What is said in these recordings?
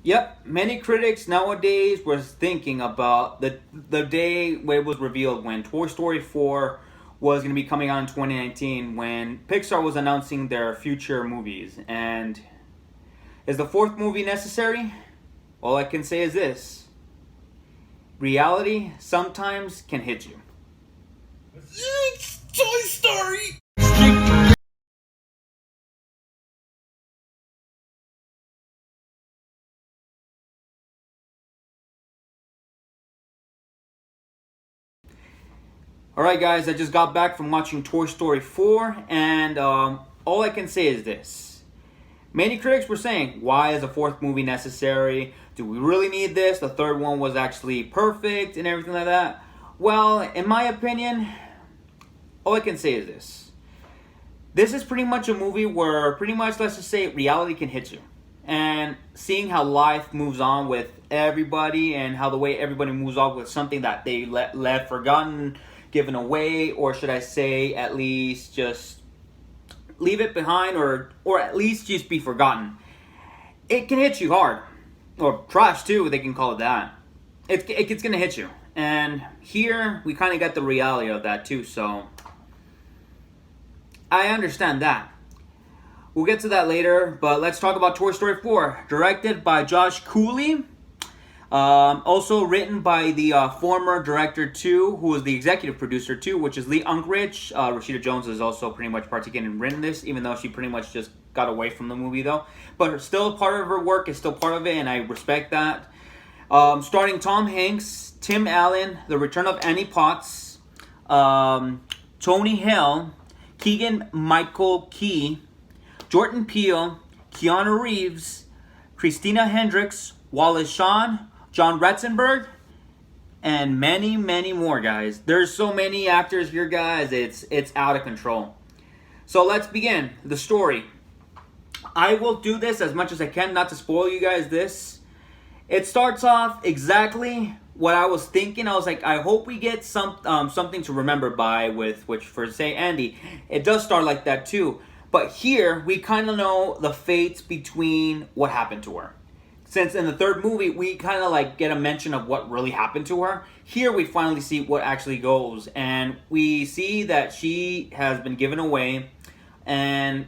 Yep, many critics nowadays were thinking about the day where it was revealed when Toy Story 4 was going to be coming out in 2019 when Pixar was announcing their future movies. And is the fourth movie necessary? All I can say is this: reality sometimes can hit you. It's Toy Story! Alright, guys, I just got back from watching Toy Story 4, and all I can say is this. Many critics were saying, why is a fourth movie necessary? Do we really need this? The third one was actually perfect and everything like that. Well, in my opinion, all I can say is this. This is pretty much a movie where pretty much, let's just say, reality can hit you. And seeing how life moves on with everybody and how the way everybody moves on with something that they left forgotten, given away, or should I say, at least just leave it behind, or at least just be forgotten. It can hit you hard, or trash too. They can call it that. It's gonna hit you, and here we kind of got the reality of that too. So I understand that. We'll get to that later, but let's talk about Toy Story 4, directed by Josh Cooley. Also written by the former director too, who was the executive producer too, which is Lee Unkrich. Rashida Jones is also pretty much partaking in written this, even though she pretty much just got away from the movie though. But still part of her work is still part of it, and I respect that. Starring Tom Hanks, Tim Allen, The Return of Annie Potts, Tony Hale, Keegan Michael Key, Jordan Peele, Keanu Reeves, Christina Hendricks, Wallace Shawn, John Ratzenberg, and many, many more, guys. There's so many actors here, guys. It's out of control. So let's begin the story. I will do this as much as I can, not to spoil you guys this. It starts off exactly what I was thinking. I was like, I hope we get something to remember by with which for say Andy. It does start like that too. But here we kind of know the fates between what happened to her. Since in the third movie, we kind of like get a mention of what really happened to her. Here we finally see what actually goes. And we see that she has been given away. And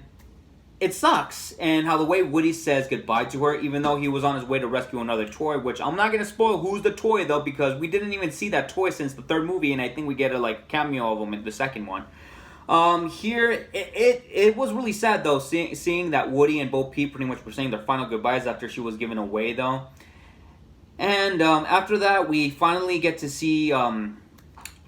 it sucks. And how the way Woody says goodbye to her, even though he was on his way to rescue another toy. Which I'm not going to spoil who's the toy though, because we didn't even see that toy since the third movie. And I think we get a like cameo of him in the second one. Here, it was really sad though, seeing that Woody and Bo Peep pretty much were saying their final goodbyes after she was given away though. And after that, we finally get to see how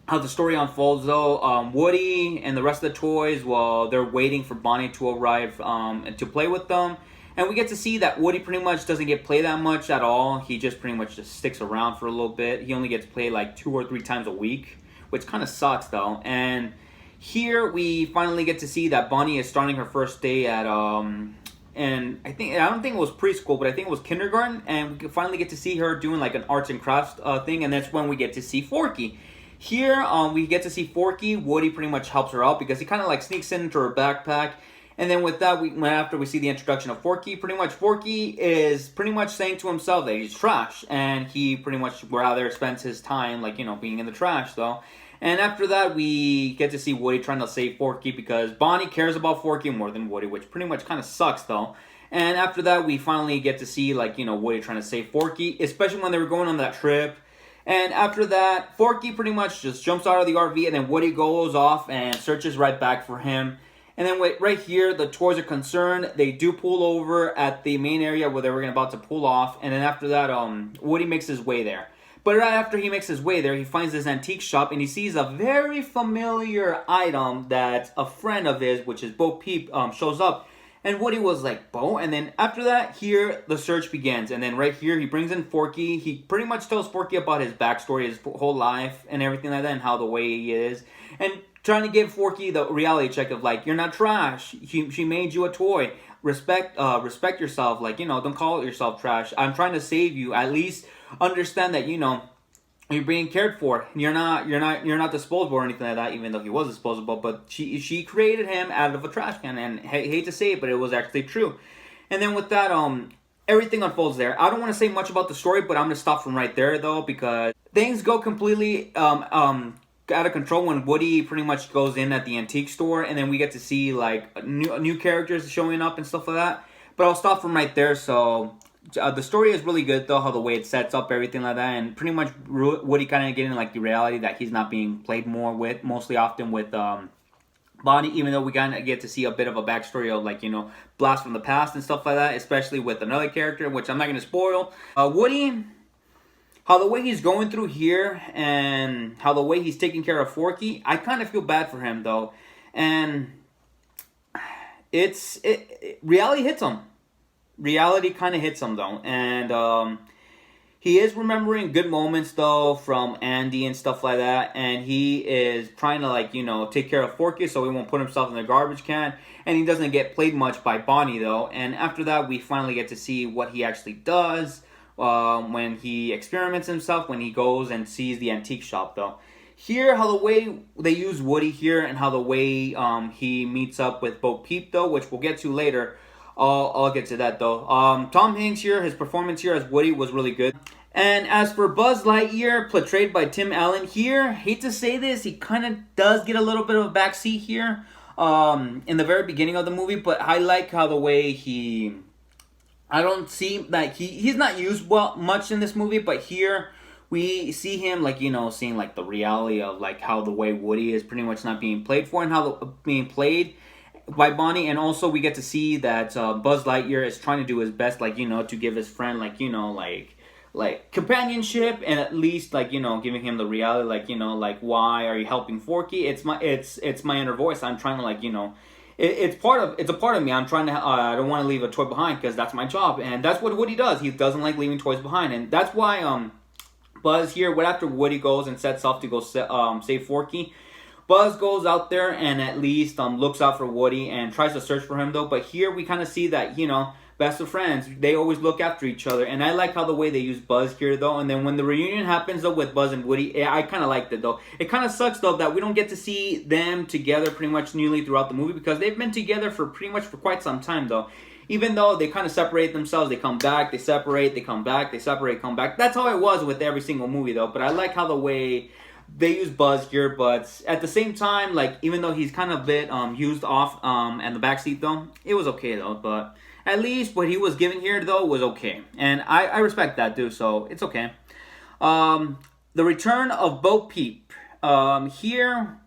the story unfolds though. Woody and the rest of the toys, well, they're waiting for Bonnie to arrive and to play with them. And we get to see that Woody pretty much doesn't get played that much at all. He just pretty much just sticks around for a little bit. He only gets played like 2 or 3 times a week, which kind of sucks though. And here we finally get to see that Bonnie is starting her first day at and I don't think it was preschool, but I think it was kindergarten, and we can finally get to see her doing like an arts and crafts thing, and that's when we get to see Forky. Here we get to see Forky. Woody pretty much helps her out because he kind of like sneaks into her backpack, and then with that, after we see the introduction of Forky, pretty much Forky is pretty much saying to himself that he's trash, and he pretty much rather spends his time like being in the trash though. And after that, we get to see Woody trying to save Forky because Bonnie cares about Forky more than Woody, which pretty much kind of sucks, though. And after that, we finally get to see, Woody trying to save Forky, especially when they were going on that trip. And after that, Forky pretty much just jumps out of the RV, and then Woody goes off and searches right back for him. And then right here, the toys are concerned. They do pull over at the main area where they were about to pull off. And then after that, Woody makes his way there. But right after he makes his way there, he finds this antique shop and he sees a very familiar item that a friend of his, which is Bo Peep, shows up. And Woody was like, Bo? And then after that, here, the search begins. And then right here, he brings in Forky. He pretty much tells Forky about his backstory, his whole life, and everything like that, and how the way he is. And trying to give Forky the reality check of, like, you're not trash. She made you a toy. Respect yourself. Like, don't call yourself trash. I'm trying to save you. At least understand that you're being cared for. You're not disposable or anything like that, even though he was disposable. But she created him out of a trash can, and hate to say it, but it was actually true. And then with that, everything unfolds there. I don't want to say much about the story, but I'm gonna stop from right there though, because things go completely out of control when Woody pretty much goes in at the antique store, and then we get to see like new characters showing up and stuff like that. But I'll stop from right there. So the story is really good though, how the way it sets up everything like that, and pretty much Woody kind of getting like the reality that he's not being played mostly often with Bonnie, even though we kind of get to see a bit of a backstory of like, blast from the past and stuff like that, especially with another character, which I'm not going to spoil. Woody, how the way he's going through here and how the way he's taking care of Forky, I kind of feel bad for him though. And reality hits him. Reality kind of hits him though. And he is remembering good moments though from Andy and stuff like that, and he is trying to like take care of Forky so he won't put himself in the garbage can, and he doesn't get played much by Bonnie though. And after that we finally get to see what he actually does when he experiments himself, when he goes and sees the antique shop though. Here, how the way they use Woody here and how the way he meets up with Bo Peep though, which we'll get to later. I'll get to that though. Tom Hanks here, his performance here as Woody was really good. And as for Buzz Lightyear, portrayed by Tim Allen here, hate to say this, he kind of does get a little bit of a backseat here in the very beginning of the movie, but I like how the way I don't see that he's not used much in this movie, but here we see him like, seeing like the reality of like how the way Woody is pretty much not being played for and how being played by Bonnie. And also we get to see that Buzz Lightyear is trying to do his best, like, to give his friend like companionship, and at least like giving him the reality, like why are you helping Forky? It's my inner voice. I'm trying to like it's a part of me. I'm trying to I don't want to leave a toy behind because that's my job, and that's what Woody does. He doesn't like leaving toys behind, and that's why Buzz here, right after Woody goes and sets off to go save Forky, Buzz goes out there and at least looks out for Woody and tries to search for him though. But here we kind of see that best of friends, they always look after each other, and I like how the way they use Buzz here though. And then when the reunion happens though with Buzz and Woody, I kind of liked it though. It kind of sucks though that we don't get to see them together pretty much nearly throughout the movie, because they've been together for quite some time though. Even though they kind of separate themselves, they come back, they separate, they come back, they separate, come back. That's how it was with every single movie though. But I like how the way they use Buzz here, but at the same time, like, even though he's kind of a bit used off in the backseat though, it was okay though. But at least what he was giving here though was okay, and I respect that too, so it's okay. The return of Bo Peep here,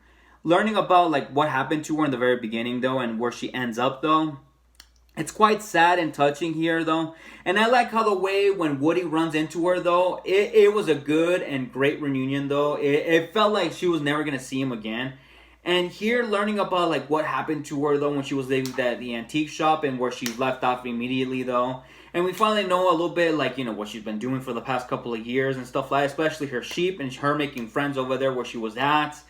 learning about like what happened to her in the very beginning though, and where she ends up though. It's quite sad and touching here though, and I like how the way when Woody runs into her though, it was a good and great reunion though. It felt like she was never gonna see him again. And here, learning about like what happened to her though when she was leaving the antique shop, and where she left off immediately though, and we finally know a little bit like what she's been doing for the past couple of years and stuff like that, especially her sheep and her making friends over there where she was at.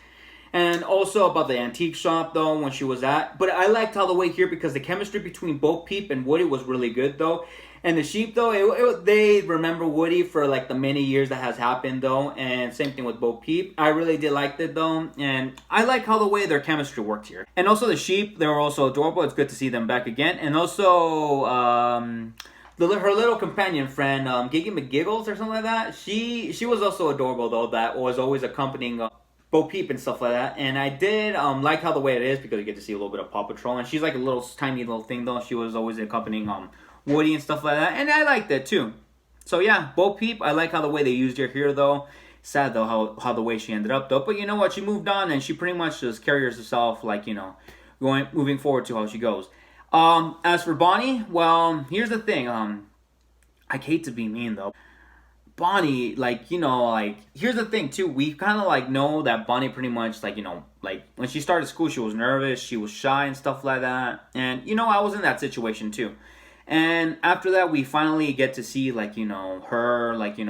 And also about the antique shop though, when she was at. But I liked how the way here, because the chemistry between Bo Peep and Woody was really good though. And the sheep though, they remember Woody for like the many years that has happened though. And same thing with Bo Peep. I really did like it though. And I like how the way their chemistry worked here. And also the sheep, they were also adorable. It's good to see them back again. And also her little companion friend, Giggy McGiggles or something like that. She was also adorable though. That was always accompanying Bo Peep and stuff like that. And I did like how the way it is, because you get to see a little bit of Paw Patrol. And she's like a little tiny little thing though. She was always accompanying Woody and stuff like that. And I liked it too. So yeah, Bo Peep, I like how the way they used her here though. Sad though how the way she ended up though. But you know what? She moved on, and she pretty much just carries herself like, moving forward to how she goes. As for Bonnie, well, here's the thing. I hate to be mean though. Bonnie, here's the thing too. We kind of like know that Bonnie pretty much like when she started school, she was nervous, she was shy and stuff like that. And I was in that situation too. And after that, we finally get to see her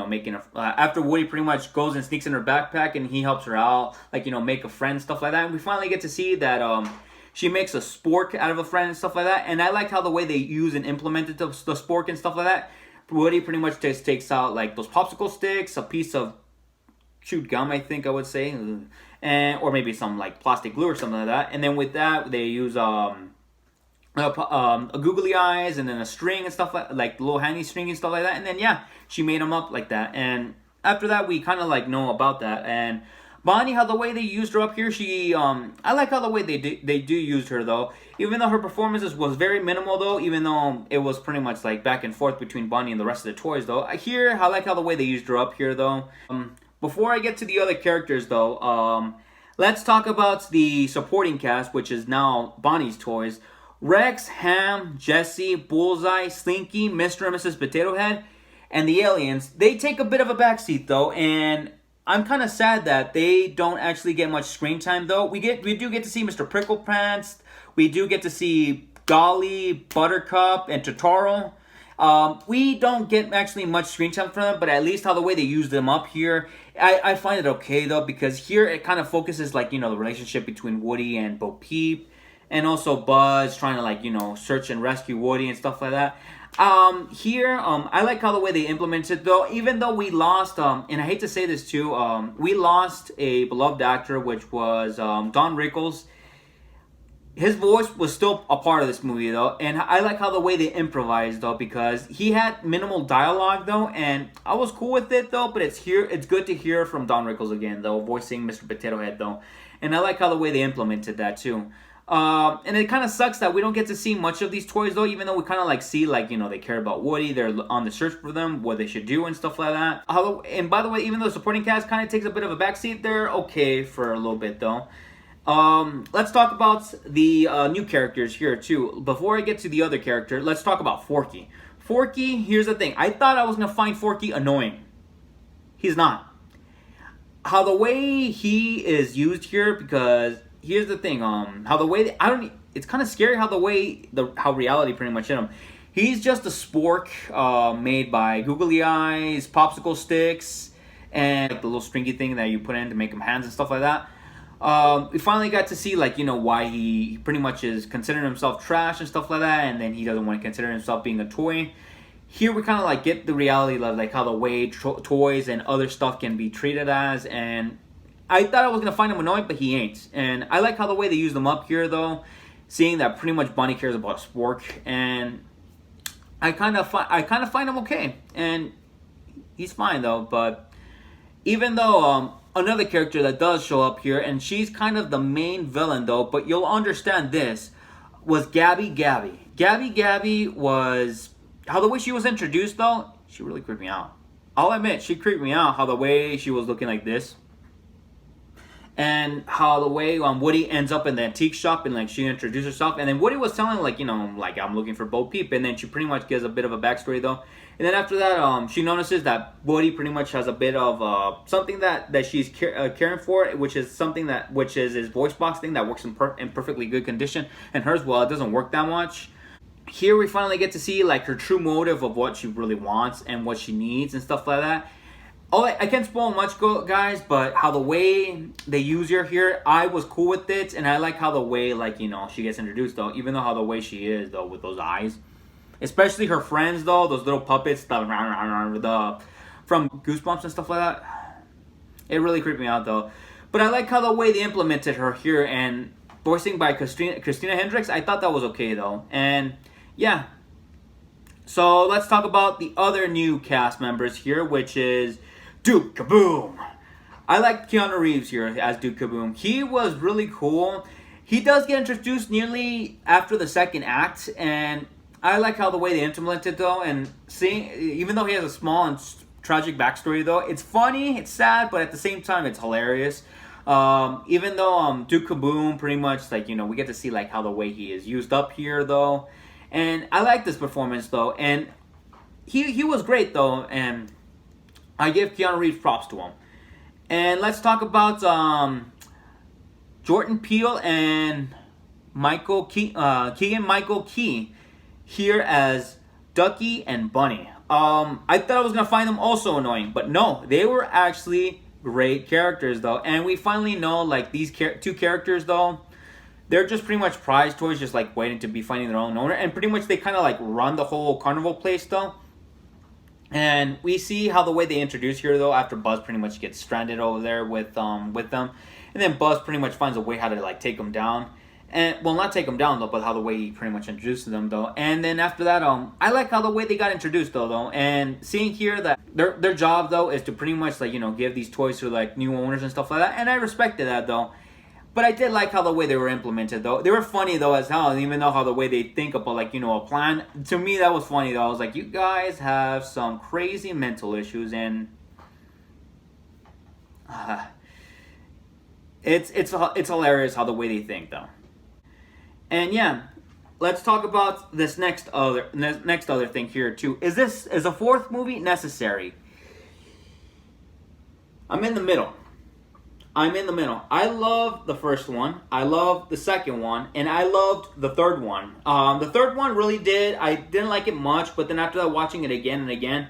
making after Woody pretty much goes and sneaks in her backpack and he helps her out, make a friend, stuff like that. And we finally get to see that she makes a spork out of a friend and stuff like that. And I liked how the way they use and implemented the spork and stuff like that. Woody pretty much just takes out like those popsicle sticks, a piece of chewed gum, I think I would say, and or maybe some like plastic glue or something like that. And then with that, they use a googly eyes, and then a string and stuff like little handy string and stuff like that. And then yeah, she made them up like that. And after that, we kind of like know about that. And Bonnie, how the way they used her up here, she I like how the way they do use her though. Even though her performances was very minimal though, even though it was pretty much like back and forth between Bonnie and the rest of the toys though. I like how the way they used her up here though. Before I get to the other characters though, let's talk about the supporting cast, which is now Bonnie's toys. Rex, Ham, Jesse, Bullseye, Slinky, Mr. and Mrs. Potato Head, and the aliens. They take a bit of a backseat though, and I'm kind of sad that they don't actually get much screen time though. We do get to see Mr. Pricklepants. We do get to see Golly, Buttercup, and Totoro. We don't get actually much screen time from them, but at least how the way they use them up here, I find it okay though, because here it kind of focuses like, the relationship between Woody and Bo Peep, and also Buzz trying to like, search and rescue Woody and stuff like that. Here, I like how the way they implemented though, even though we lost, and I hate to say this too, we lost a beloved actor, which was, Don Rickles. His voice was still a part of this movie though, and I like how the way they improvised though, because he had minimal dialogue though, and I was cool with it though. But it's good to hear from Don Rickles again though, voicing Mr. Potato Head though, and I like how the way they implemented that too. And it kind of sucks that we don't get to see much of these toys though, even though we kind of like see like they care about Woody, they're on the search for them, what they should do and stuff like that. And by the way, even though the supporting cast kind of takes a bit of a backseat, they're okay for a little bit though. Let's talk about the new characters here too. Before I get to the other character, let's talk about Forky. Forky, here's the thing. I thought I was gonna find Forky annoying. He's not. How the way he is used here, because here's the thing. How the way it's kind of scary how the way how reality pretty much hit him. He's just a spork made by googly eyes, popsicle sticks, and like the little stringy thing that you put in to make him hands and stuff like that. We finally got to see like why he pretty much is considering himself trash and stuff like that, and then he doesn't want to consider himself being a toy. Here we kind of like get the reality of like how the way toys and other stuff can be treated as, and I thought I was gonna find him annoying, but he ain't. And I like how the way they use them up here though, seeing that pretty much Bonnie cares about spork, and I kind of find him okay, and he's fine though. But even though another character that does show up here, and she's kind of the main villain though, but you'll understand this, was Gabby Gabby. Gabby Gabby was, how the way she was introduced though, she really creeped me out. I'll admit, she creeped me out how the way she was looking like this. And how the way Woody ends up in the antique shop and like she introduced herself, and then Woody was telling like like I'm looking for Bo Peep, and then she pretty much gives a bit of a backstory though, and then after that she notices that Woody pretty much has a bit of something that she's caring for, which is his voice box thing that works in perfectly good condition, and hers, well, it doesn't work that much. Here we finally get to see like her true motive of what she really wants and what she needs and stuff like that. Oh, I can't spoil much, guys, but how the way they use her here, I was cool with it, and I like how the way, like, she gets introduced, though, even though how the way she is, though, with those eyes. Especially her friends, though, those little puppets, from Goosebumps and stuff like that. It really creeped me out, though. But I like how the way they implemented her here, and voicing by Christina Hendricks, I thought that was okay, though. And, yeah. So, let's talk about the other new cast members here, which is Duke Kaboom. I like Keanu Reeves here as Duke Kaboom. He was really cool. He does get introduced nearly after the second act, and I like how the way they implemented though, and seeing, even though he has a small and tragic backstory though, it's funny, it's sad, but at the same time it's hilarious. Even though Duke Kaboom pretty much like we get to see like how the way he is used up here though, and I like this performance though, and he was great though, and I give Keanu Reeves props to him. And let's talk about Jordan Peele and Keegan-Michael Key here as Ducky and Bunny. I thought I was going to find them also annoying, but no, they were actually great characters though. And we finally know like these two characters though, they're just pretty much prize toys, just like waiting to be finding their own owner. And pretty much they kind of like run the whole carnival place though. And we see how the way they introduce here though, after Buzz pretty much gets stranded over there with them, and then Buzz pretty much finds a way how to like take them down. And well, not take them down though, but how the way he pretty much introduced them though. And then after that, I like how the way they got introduced though. And seeing here that their job though is to pretty much like, you know, give these toys to like new owners and stuff like that. And I respected that though. But I did like how the way they were implemented though. They were funny though as hell, and even though how the way they think about like, you know, a plan. To me that was funny though. I was like, you guys have some crazy mental issues, and it's hilarious how the way they think though. And yeah, let's talk about this next other thing here too. Is a fourth movie necessary? I'm in the middle. I love the first one. I love the second one, and I loved the third one. The third one really did. I didn't like it much, but then after that, watching it again and again,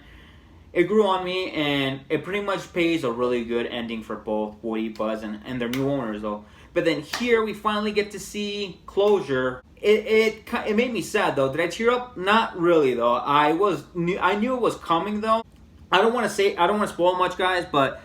it grew on me, and it pretty much pays a really good ending for both Woody, Buzz, and their new owners though. But then here we finally get to see closure. It made me sad though. Did I tear up? Not really though. I knew it was coming though. I don't want to spoil much, guys, but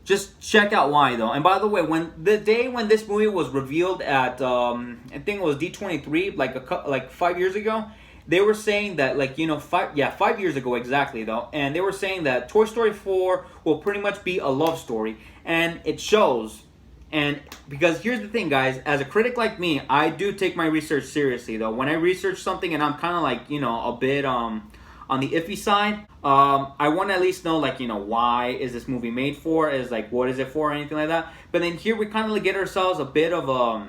just check out why though. And by the way, when the day when this movie was revealed at I think it was D23 like 5 years ago, they were saying that like, you know, 5 years ago exactly though, and they were saying that Toy Story 4 will pretty much be a love story, and it shows. And because here's the thing, guys, as a critic like me, I do take my research seriously though. When I research something and I'm kind of like, you know, a bit on the iffy side, I want to at least know like, you know, why is this movie made for? Is like, what is it for, or anything like that. But then here we kind of get ourselves a bit of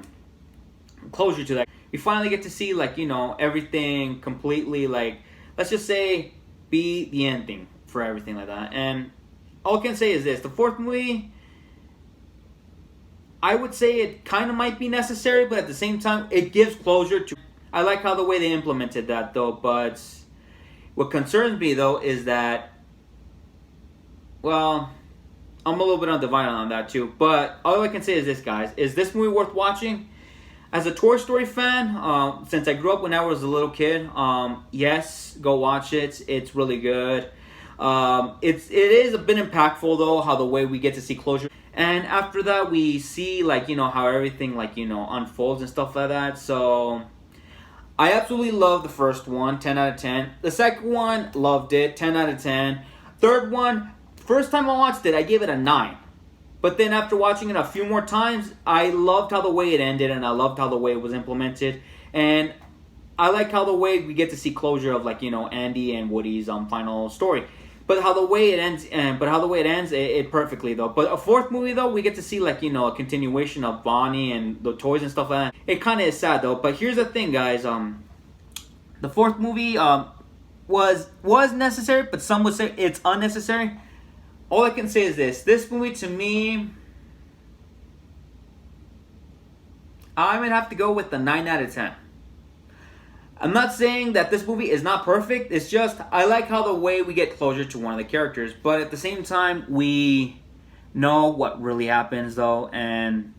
closure to that. We finally get to see like, you know, everything completely, like, let's just say be the ending for everything like that. And all I can say is this: the fourth movie, I would say it kind of might be necessary, but at the same time, it gives closure to. I like how the way they implemented that though, but what concerns me though is that, well, I'm a little bit undivided on that too. But all I can say is this, guys: is this movie worth watching? As a Toy Story fan, since I grew up when I was a little kid, yes, go watch it. It's really good. It is a bit impactful though, how the way we get to see closure. And after that, we see, like, you know, how everything, like, you know, unfolds and stuff like that. So, I absolutely love the first one, 10 out of 10. The second one, loved it, 10 out of 10. Third one, first time I watched it, I gave it a 9. But then after watching it a few more times, I loved how the way it ended, and I loved how the way it was implemented. And I like how the way we get to see closure of, like, you know, Andy and Woody's final story. But how the way it ends, it perfectly though. But a fourth movie though, we get to see, like, you know, a continuation of Bonnie and the toys and stuff like that. It kind of is sad though. But here's the thing, guys. The fourth movie was necessary, but some would say it's unnecessary. All I can say is this: this movie to me, I'm gonna have to go with the 9 out of 10. I'm not saying that this movie is not perfect. It's just I like how the way we get closure to one of the characters, but at the same time we know what really happens though, and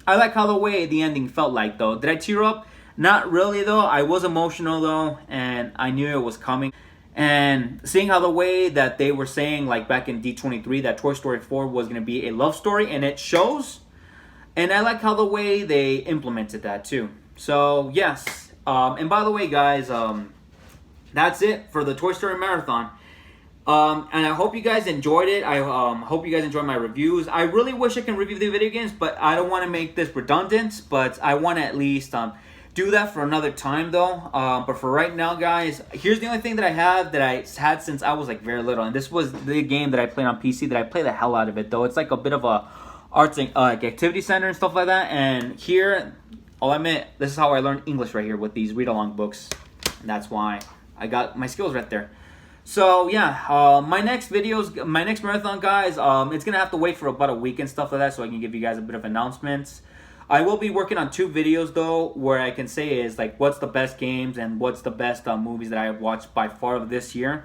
I like how the way the ending felt like though. Did I tear up? Not really though. I was emotional though, and I knew it was coming. And seeing how the way that they were saying, like back in D23, that Toy Story 4 was going to be a love story, and it shows. And I like how the way they implemented that too. So yes. And by the way, guys, that's it for the Toy Story Marathon. And I hope you guys enjoyed it. I hope you guys enjoyed my reviews. I really wish I can review the video games, but I don't want to make this redundant. But I want to at least do that for another time, though. But for right now, guys, here's the only thing that I have that I had since I was like very little. And this was the game that I played on PC that I play the hell out of it, though. It's like a bit of a arts and like activity center and stuff like that. And here, I'll admit, this is how I learned English right here with these read-along books. And that's why I got my skills right there. So, yeah, my next marathon, guys, it's going to have to wait for about a week and stuff like that so I can give you guys a bit of announcements. I will be working on 2 videos, though, where I can say is, like, what's the best games and what's the best movies that I have watched by far of this year.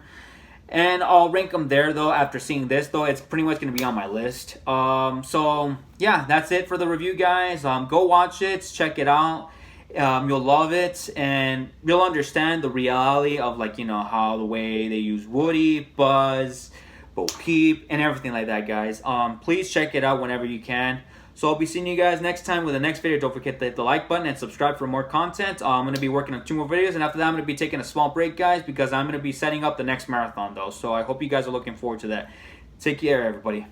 And I'll rank them there, though, after seeing this, though. It's pretty much going to be on my list. So, yeah, that's it for the review, guys. Go watch it. Check it out. You'll love it. And you'll understand the reality of, like, you know, how the way they use Woody, Buzz, Bo Peep, and everything like that, guys. Please check it out whenever you can. So I'll be seeing you guys next time with the next video. Don't forget to hit the like button and subscribe for more content. I'm going to be working on 2 more videos, and after that I'm going to be taking a small break, guys, because I'm going to be setting up the next marathon, though. So I hope you guys are looking forward to that. Take care, everybody.